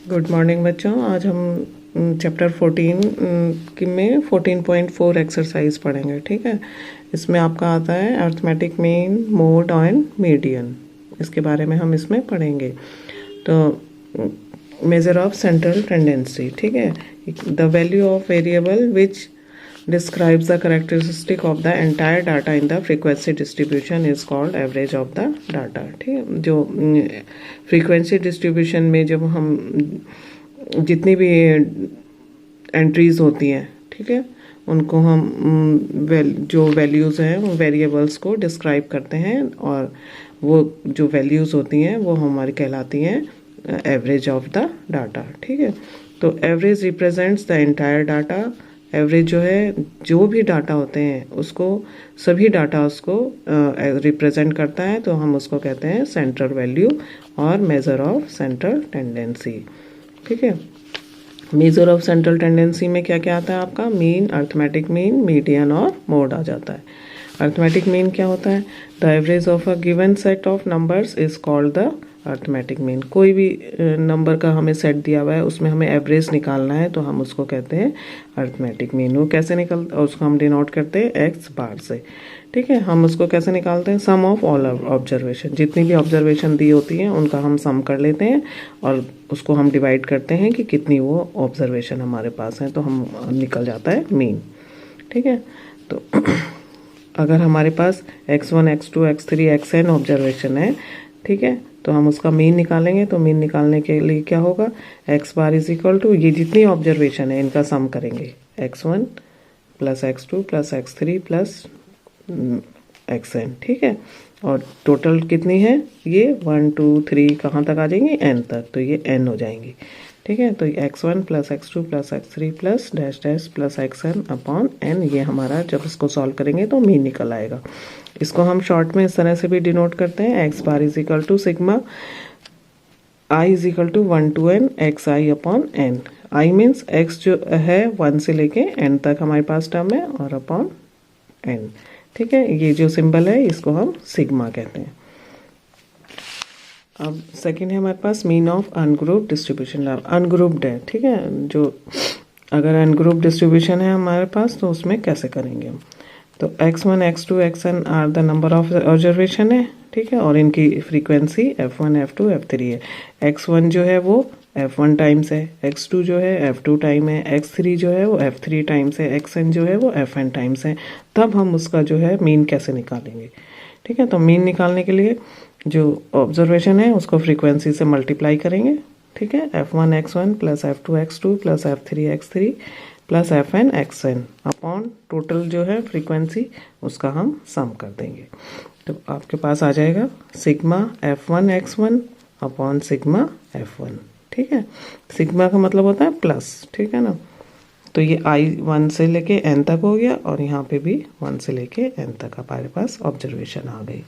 Good morning बच्चों। आज हम चैप्टर 14 की में 14.4 एक्सरसाइज पढ़ेंगे। ठीक है, इसमें आपका आता है arithmetic mean, mode and median. इसके बारे में हम इसमें पढ़ेंगे। तो मेजर ऑफ सेंट्रल टेंडेंसी। ठीक है, the value of variable which describes the characteristic of the entire data in the frequency distribution is called average of the data। ठीक है, जो फ्रीक्वेंसी डिस्ट्रीब्यूशन में जब हम जितनी भी एंट्रीज होती हैं, ठीक है, उनको हम जो वैल्यूज़ हैं वो वेरिएबल्स को डिस्क्राइब करते हैं, और वो जो वैल्यूज़ होती हैं वो हमारी कहलाती हैं एवरेज ऑफ द डाटा। ठीक है, तो average represents the entire data. Average जो है, जो भी डाटा होते हैं उसको, सभी डाटा उसको रिप्रेजेंट करता है, तो हम उसको कहते हैं सेंट्रल वैल्यू और मेजर ऑफ सेंट्रल टेंडेंसी। ठीक है, मेजर ऑफ सेंट्रल टेंडेंसी में क्या क्या आता है आपका? मीन, अर्थमेटिक मीन, मीडियन और मोड आ जाता है। अर्थमेटिक मीन क्या होता है? The average of a given set of numbers is called the arithmetic mean. कोई भी नंबर का हमें सेट दिया हुआ है, उसमें हमें एवरेज निकालना है, तो हम उसको कहते हैं अर्थमेटिक मीन। वो कैसे निकलता, उसको हम डिनोट करते हैं एक्स बार से। ठीक है, हम उसको कैसे निकालते हैं? सम ऑफ ऑल ऑब्जर्वेशन। जितनी भी ऑब्जर्वेशन दी होती हैं उनका हम सम कर लेते हैं और उसको हम डिवाइड करते हैं कि कितनी वो ऑब्जर्वेशन हमारे पास है, तो हम निकल जाता है मीन। ठीक है, तो अगर हमारे पास x1, x2, x3, xn observation है, ठीक है, तो हम उसका मीन निकालेंगे। तो मीन निकालने के लिए क्या होगा? x bar is equal to, ये जितनी ऑब्जर्वेशन है इनका सम करेंगे, x1 plus x2 plus x3 plus xn। ठीक है, और टोटल कितनी है? ये 1 2 3 कहाँ तक आ जाएंगी? n तक, तो ये n हो जाएंगी। ठीक है, तो x1 plus x2 plus x3 plus dash dash plus xn upon n, ये हमारा जब इसको सॉल्व करेंगे तो मीन निकल आएगा। इसको हम शॉर्ट में इस तरह से भी डिनोट करते हैं, x bar is equal to sigma i is equal to 1 to n x I upon n। i means x जो है 1 से लेके n तक हमारे पास टर्म है, और अपॉन n। ठीक है, ये जो सिंबल है इसको हम सिग्मा कहते हैं। अब सेकंड है हमारे पास mean of ungrouped distribution. Ungrouped है, ठीक है, जो अगर अनग्रुप्ड डिस्ट्रीब्यूशन है हमारे पास तो उसमें कैसे करेंगे हम? तो x1, x2, xn are the number of observation है, ठीक है, और इनकी फ्रीक्वेंसी f1, f2, f3 है। x1 जो है वो f1 टाइम्स है, x2 जो है f2 टाइम है, x3 जो है वो f3 टाइम्स है, xn जो है वो fn टाइम्स है। तब हम उसका जो है मीन कैसे निकालेंगे? ठीक है, तो मीन निकालने के लिए जो ऑब्जर्वेशन है उसको फ्रीक्वेंसी से मल्टीप्लाई करेंगे। ठीक है, f1 x1 plus f2 x2 plus f3 x3 plus fn xn upon total जो है फ्रीक्वेंसी, उसका हम सम कर देंगे। तो आपके पास आ जाएगा sigma f1 x1 upon sigma f1। ठीक है, सिग्मा का मतलब होता है प्लस, ठीक है ना। तो ये i 1 से लेके n तक हो गया, और यहाँ पे भी 1 से लेके n तक हमारे पास ऑब्जर्वेशन आ गई।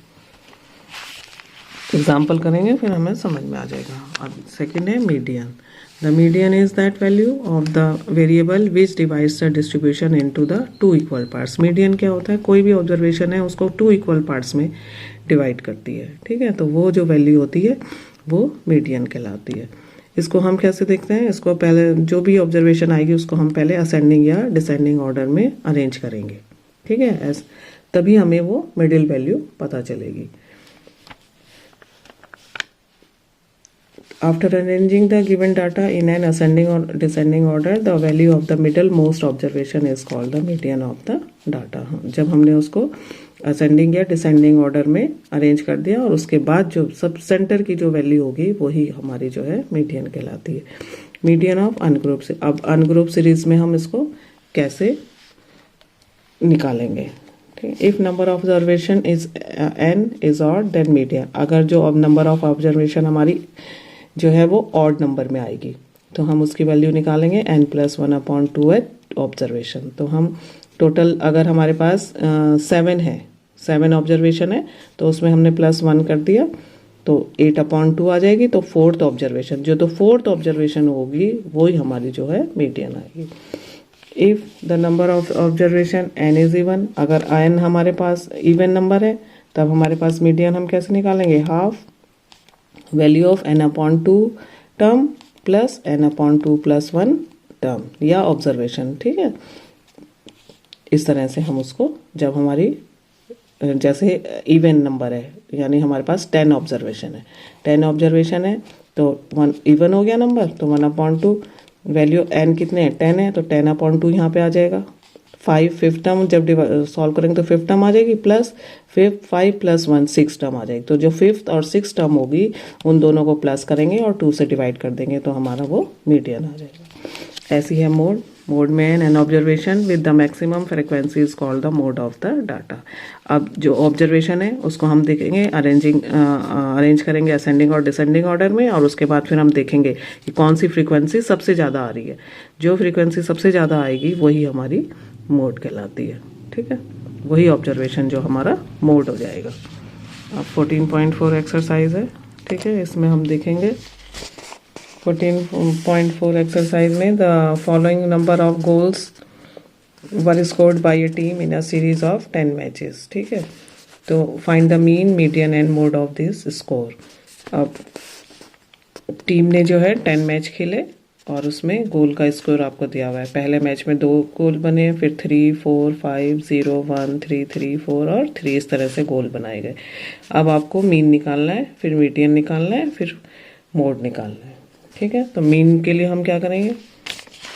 एग्जाम्पल करेंगे फिर हमें समझ में आ जाएगा। अब सेकेंड है median. The median is that value of the variable which divides the distribution into the 2 equal parts. Median क्या होता है? कोई भी ऑब्जर्वेशन है उसको 2 इक्वल पार्ट्स में डिवाइड करती है। ठीक है, तो वो जो वैल्यू होती है वो मीडियन कहलाती है। इसको हम कैसे देखते हैं? इसको पहले जो भी ऑब्जर्वेशन आएगी उसको हम पहले असेंडिंग या डिसेंडिंग ऑर्डर में अरेंज करेंगे। ठीक है, तभी हमें वो मिडिल वैल्यू पता चलेगी। After arranging the given data in an ascending or descending order, the value of the middlemost observation is called the median of the data। जब हमने उसको ascending या descending order में अरेंज कर दिया, और उसके बाद जो सब सेंटर की जो वैल्यू होगी वही हमारी जो है मीडियन कहलाती है। मीडियन ऑफ अनग्रुप से। अब अनग्रुप सीरीज में हम इसको कैसे निकालेंगे? If number of observation is n is odd then median. अगर जो अब नंबर ऑफ ऑब्जर्वेशन हमारी जो है वो ऑड नंबर में आएगी, तो हम उसकी वैल्यू निकालेंगे n प्लस 1 अपॉन 2 ऑब्जर्वेशन। तो हम टोटल, अगर हमारे पास 7 है, 7 ऑब्जर्वेशन है, तो उसमें हमने प्लस 1 कर दिया, तो 8 अपॉन 2 आ जाएगी। तो फोर्थ ऑब्जर्वेशन, जो तो फोर्थ ऑब्जर्वेशन होगी वही हमारी जो है मीडियन आएगी। If the number of observation n is even, अगर n हमारे पास इवन नंबर है तब हमारे पास मीडियन हम कैसे निकालेंगे? Half value of n upon 2 term plus n/2 + 1 term या ऑब्जर्वेशन, ठीक है। इस तरह से हम उसको, जब हमारी जैसे इवन नंबर है, यानी हमारे पास 10 ऑब्जर्वेशन है, 10 ऑब्जर्वेशन है तो 1 इवन हो गया नंबर, तो 1/2 वैल्यू n कितने हैं, 10 है, तो 10/2 यहाँ पे आ जाएगा। 5 फिफ्थ टर्म जब सॉल्व करेंगे तो फिफ्थ टर्म आ जाएगी, प्लस 5 + 1 6 टर्म आ जाएगी। तो जो फिफ्थ और सिक्स टर्म होगी उन दोनों को प्लस करेंगे और 2 से डिवाइड कर देंगे तो हमारा वो मीडियन आ जाएगा। ऐसी है मोड में an observation with the maximum frequency is called the mode of the data. अब जो ऑब्जर्वेशन है उसको हम देखेंगे अरेंज करेंगे असेंडिंग और डिसेंडिंग ऑर्डर में, और उसके बाद फिर हम देखेंगे कि कौन सी फ्रीक्वेंसी सबसे ज़्यादा आ रही है। जो फ्रीक्वेंसी सबसे ज़्यादा आएगी वही हमारी मोड कहलाती है, ठीक है। वही ऑब्जर्वेशन जो हमारा मोड हो जाएगा। अब 14.4 एक्सरसाइज है, ठीक है। इसमें हम देखेंगे 14.4 एक्सरसाइज में the following number of goals were scored by a team in a series of 10 matches, ठीक है। तो find the mean, median and mode of this score. अब टीम ने जो है 10 मैच खेले और उसमें गोल का स्कोर आपको दिया हुआ है। पहले मैच में 2 गोल बने, फिर 3 4 5 0 1 3 3 4 और 3, इस तरह से गोल बनाए गए। अब आपको मीन निकालना है, फिर मीडियन निकालना है, फिर मोड निकालना है, ठीक है। तो मीन के लिए हम क्या करेंगे,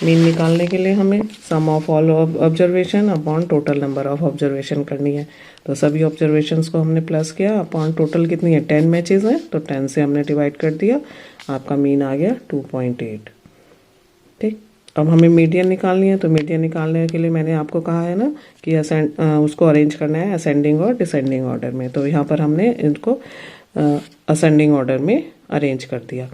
मीन निकालने के लिए हमें sum of all observation upon total number of observation करनी है। तो सभी ऑब्जर्वेशंस को हमने प्लस किया अपॉन टोटल कितनी है, 10 मैचेस हैं, तो 10 से हमने डिवाइड कर दिया, आपका मीन आ गया 2.8, ठीक। अब हमें मीडियन निकालनी है, तो मीडियन निकालने के लिए मैंने आपको कहा है ना कि उसको अरेंज करना है असेंडिंग और डिसेंडिंग ऑर्डर में। तो यहाँ पर हमने इनको असेंडिंग ऑर्डर में अरेंज कर दिया।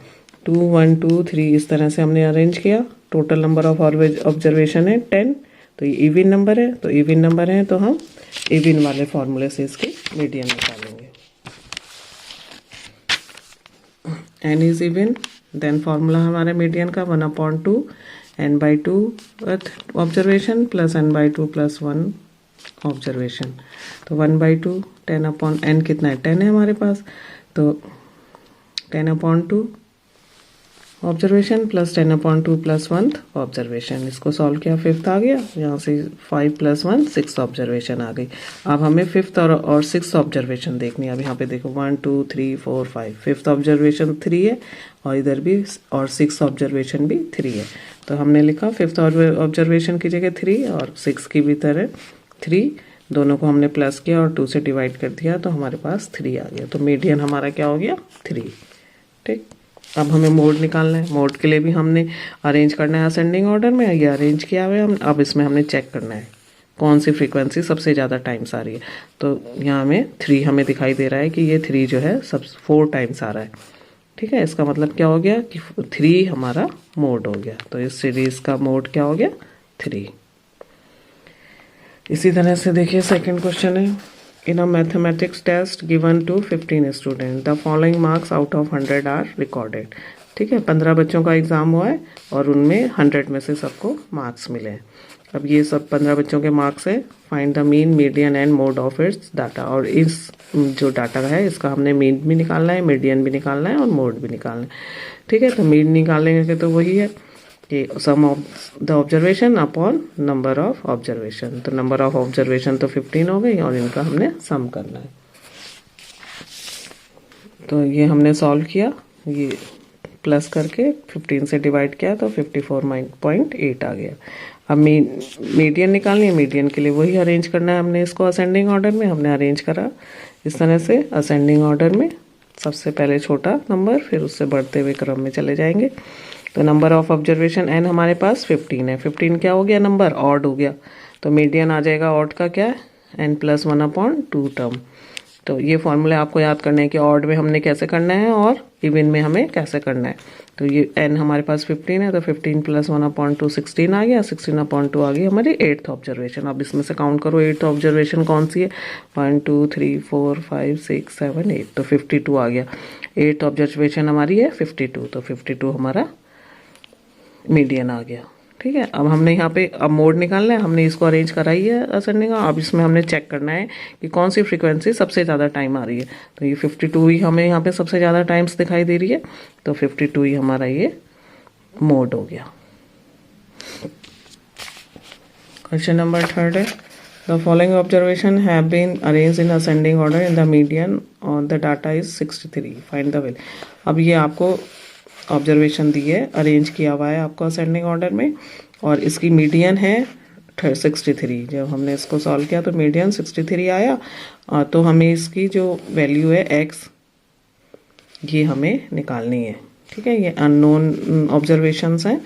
2 1 2 3 इस तरह से हमने अरेंज किया। टोटल नंबर ऑफ ऑब्जर्वेशन है 10, तो ये इवन नंबर है, तो इवन नंबर है तो हम इवन वाले फॉर्मूले से इसके मीडियन निकालेंगे। n is even, then formula हमारे मीडियन का 1/2 n/2 observation plus n/2 + 1 observation. तो 1/2 10/n कितना है, 10 है हमारे पास, तो 10/2 ऑब्जर्वेशन प्लस 10/2 + 1 ऑब्जर्वेशन। इसको सॉल्व किया, फिफ्थ आ गया, यहाँ से 5 + 1 6 ऑब्जर्वेशन आ गई। अब हमें फिफ्थ और सिक्स ऑब्जर्वेशन देखनी है। अब यहाँ पे देखो 1 2 3 4 5, फिफ्थ ऑब्जर्वेशन 3 है और इधर भी, और सिक्स ऑब्जर्वेशन भी 3 है। तो हमने लिखा फिफ्थ ऑब्जर्वेशन की जगह 3 और 6 की भी तरह 3, दोनों को हमने प्लस किया और 2 से डिवाइड कर दिया, तो हमारे पास 3 आ गया। तो मीडियन हमारा क्या हो गया, 3, ठीक। अब हमें मोड निकालना है। मोड के लिए भी हमने अरेंज करना है असेंडिंग ऑर्डर में, ये अरेंज किया हुआ है हम। अब इसमें हमने चेक करना है कौन सी फ्रीक्वेंसी सबसे ज़्यादा टाइम्स आ रही है। तो यहाँ हमें 3 हमें दिखाई दे रहा है कि ये 3 जो है सब 4 टाइम्स आ रहा है, ठीक है। इसका मतलब क्या हो गया कि 3 हमारा मोड हो गया। तो इस सीरीज का मोड क्या हो गया, 3। इसी तरह से देखिए सेकंड क्वेश्चन है, in a mathematics test given to 15 student the following marks out of 100 are recorded, ठीक है। 15 बच्चों का एग्ज़ाम हुआ है और उनमें 100 में से सबको मार्क्स मिले हैं। अब ये सब 15 बच्चों के मार्क्स है। Find the mean, median and mode of its data. और इस जो डाटा है इसका हमने मीन भी निकालना है, मीडियन भी निकालना है और मोड भी निकालना है, ठीक है। तो मीन निकालने के तो वही है कि sum of the observation upon number of observation. तो नंबर ऑफ ऑब्जर्वेशन तो 15 हो गई और इनका हमने सम करना है। तो ये हमने सॉल्व किया, ये प्लस करके 15 से डिवाइड किया तो 54.8 आ गया। अब मीडियन निकालनी है, मीडियन के लिए वही अरेंज करना है हमने, इसको असेंडिंग ऑर्डर में हमने अरेंज करा इस तरह से। असेंडिंग ऑर्डर में सबसे पहले छोटा नंबर, फिर उससे बढ़ते हुए क्रम में चले जाएंगे। तो नंबर ऑफ ऑब्जर्वेशन n हमारे पास 15 है। 15 क्या हो गया, नंबर ऑड हो गया, तो मीडियन आ जाएगा ऑड का क्या है, n + 1/2 टर्म। तो ये फॉर्मूला आपको याद करना है कि ऑड में हमने कैसे करना है और इवन में हमें कैसे करना है। तो ये n हमारे पास 15 है, तो 15 + 1/2 16 आ गया, 16/2 आ गई हमारी 8th ऑब्जर्वेशन। अब इसमें से काउंट करो 8th ऑब्जर्वेशन कौन सी है, 1 2 3 4 5 6 7 8, तो 52 आ गया। 8th ऑब्जर्वेशन हमारी है 52, तो 52 हमारा मीडियन आ गया, ठीक है। अब हमने यहाँ पे अब मोड निकालना है, हमने इसको अरेंज कराई है असेंडिंग। अब इसमें हमने चेक करना है कि कौन सी फ्रीक्वेंसी सबसे ज़्यादा टाइम आ रही है। तो ये 52 ही हमें यहाँ पे सबसे ज़्यादा टाइम्स दिखाई दे रही है, तो 52 ही हमारा ये मोड हो गया। क्वेश्चन नंबर 3 है the following observation have been arrange in ascending order in the median और the data is 63 find the value. अब ये आपको ऑब्जर्वेशन दी है, अरेंज किया हुआ है आपको असेंडिंग ऑर्डर में और इसकी मीडियन है 63। जब हमने इसको सॉल्व किया तो मीडियन 63 आया, तो हमें इसकी जो वैल्यू है x ये हमें निकालनी है। ठीक है, ये अननोन ऑब्जर्वेशंस हैं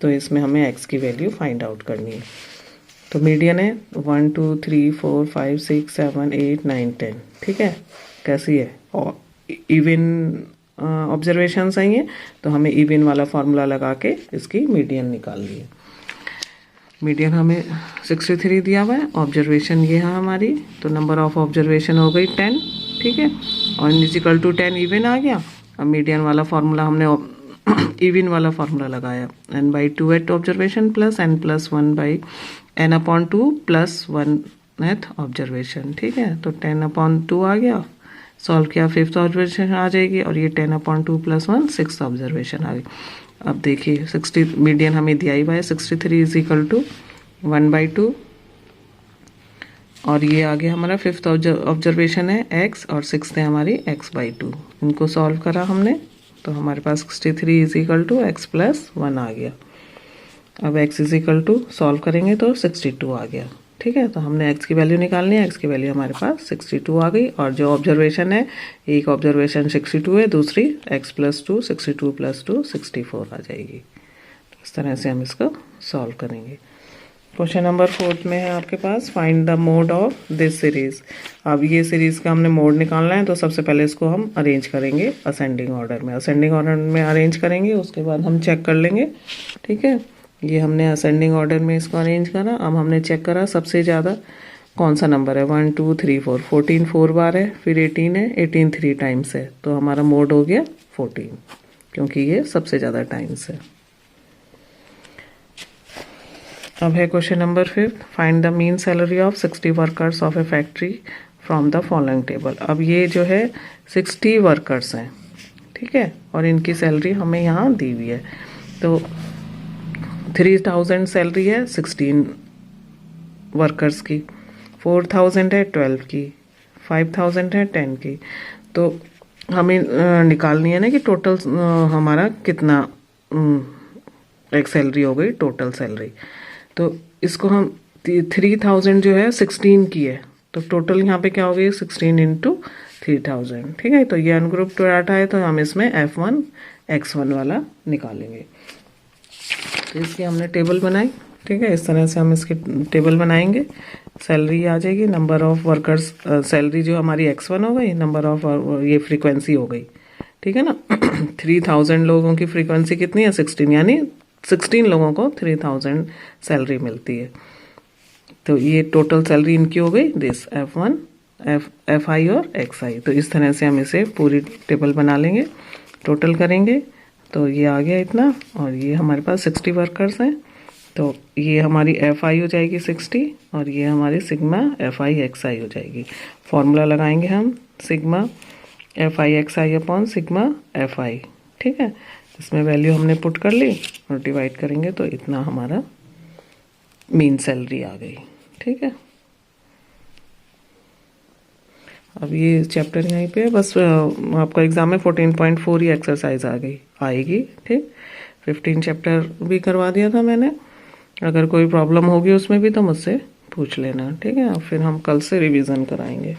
तो इसमें हमें x की वैल्यू फाइंड आउट करनी है। तो मीडियन है 1 2 3 4 5 6 7 8 9 10। ठीक है, कैसी है और इवन ऑब्जर्वेशंस आई हैं तो हमें इवन वाला फार्मूला लगा के इसकी मीडियन निकालनी है। मीडियन हमें 63 दिया हुआ है, ऑब्जर्वेशन ये है हमारी, तो नंबर ऑफ ऑब्जर्वेशन हो गई 10। ठीक है, और इजिकल टू 10 इवन आ गया। अब मीडियन वाला फार्मूला हमने इवन वाला फार्मूला लगाया n/2 at observation plus n+1/n/2 plus 1th observation. ठीक है, तो 10/2 आ गया, सॉल्व किया 5th ऑब्जर्वेशन आ जाएगी और ये 10/2 प्लस 1 6th ऑब्जर्वेशन आ गई। अब देखिए 60 मीडियन हमें दिया ही है 63 इज इक्वल टू 1/2 और ये आ गया हमारा 5th ऑब्जर्वेशन है x और 6th है हमारी x/2। इनको सॉल्व करा हमने तो हमारे पास 63 is equal to x plus 1 आ गया। अब x is equal to solve करेंगे तो 62 आ गया। ठीक है, तो हमने x की वैल्यू निकालनी है, x की वैल्यू हमारे पास 62 आ गई और जो ऑब्जर्वेशन है एक ऑब्जर्वेशन 62 है, दूसरी x प्लस 2 62 प्लस 2 64 आ जाएगी। तो इस तरह से हम इसको सॉल्व करेंगे। क्वेश्चन नंबर 4 में है आपके पास find the mode of this series. अब ये सीरीज का हमने मोड निकालना है तो सबसे पहले इसको हम अरेंज करेंगे असेंडिंग ऑर्डर में। असेंडिंग ऑर्डर में अरेंज करेंगे, उसके बाद हम चेक कर लेंगे। ठीक है, ये हमने असेंडिंग ऑर्डर में इसको अरेंज करा। अब हमने चेक करा सबसे ज़्यादा कौन सा नंबर है, 1 2 3 4 14 4 बार है, फिर 18 है, 18 3 टाइम्स है, तो हमारा मोड हो गया 14 क्योंकि ये सबसे ज़्यादा टाइम्स है। अब है question number 5 find the mean salary of 60 workers of A factory from the following table. अब ये जो है 60 वर्कर्स हैं। ठीक है, और इनकी सैलरी हमें यहाँ दी हुई है। तो 3000 सैलरी है 16 वर्कर्स की, 4000 है 12 की, 5000 है 10 की। तो हमें निकालनी है ना कि टोटल हमारा कितना एक सैलरी हो गई टोटल सैलरी। तो इसको हम 3000 जो है 16 की है, तो टोटल यहाँ पे क्या हो गई 16 इंटू 3000। ठीक है, तो ये अनग्रुप डाटा है तो हम इसमें F1 X1 वाला निकालेंगे। तो इसकी हमने टेबल बनाई। ठीक है, इस तरह से हम इसकी टेबल बनाएंगे। सैलरी आ जाएगी, नंबर ऑफ वर्कर्स, सैलरी जो हमारी X1 हो गई, नंबर ऑफ ये फ्रीक्वेंसी हो गई। ठीक है ना 3000 लोगों की फ्रीक्वेंसी कितनी है 16, यानी 16 लोगों को 3000 सैलरी मिलती है। तो ये टोटल सैलरी इनकी हो गई दिस F1 FI और XI। तो इस तरह से हम इसे पूरी टेबल बना लेंगे, टोटल करेंगे तो ये आ गया इतना। और ये हमारे पास 60 वर्कर्स हैं, तो ये हमारी FI हो जाएगी 60 और ये हमारी सिग्मा FI XI हो जाएगी। फॉर्मूला लगाएंगे हम sigma FI XI upon sigma FI। ठीक है, इसमें वैल्यू हमने पुट कर ली और डिवाइड करेंगे तो इतना हमारा मीन सैलरी आ गई। ठीक है, अब ये चैप्टर यहीं पे बस आपका एग्जाम में 14.4 ही एक्सरसाइज आ गई आएगी। ठीक, 15 चैप्टर भी करवा दिया था मैंने। अगर कोई प्रॉब्लम होगी उसमें भी तो मुझसे पूछ लेना। ठीक है, फिर हम कल से रिवीजन कराएंगे।